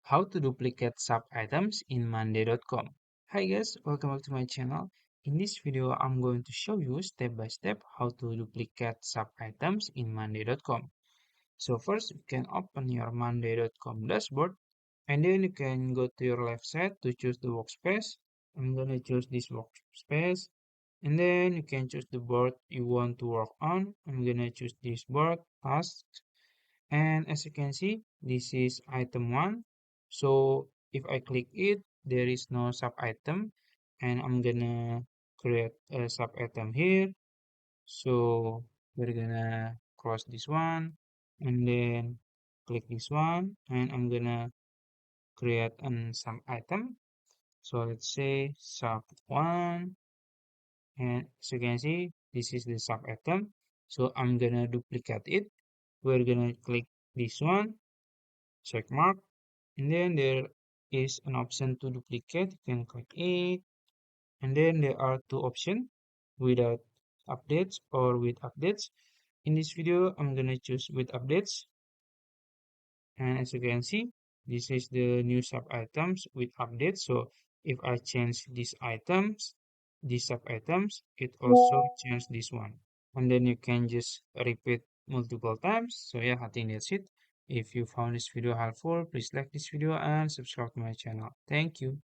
How to duplicate sub items in Monday.com. Hi guys, welcome back to my channel. In this video, I'm going to show you step by step how to duplicate sub items in Monday.com. So first, you can open your Monday.com dashboard and then you can go to your left side to choose the workspace. I'm gonna choose this workspace and then you can choose the board you want to work on. I'm gonna choose this board, tasks, and as you can see this is item 1. So if I click it, there is no sub item, and I'm gonna create a sub item here. So we're gonna cross this one and then click this one, and I'm gonna create an sub item. So let's say sub 1, and as you can see this is the sub item. So I'm gonna duplicate it. We're gonna click this one, check mark, and then there is an option to duplicate. You can click it, and then there are two options, without updates or with updates. In this video I'm gonna choose with updates, and as you can see this is the new sub items with updates. So if I change these sub items, it also change this one, and then you can just repeat multiple times. So yeah, I think that's it. If you found this video helpful, please like this video and subscribe to my channel. Thank you.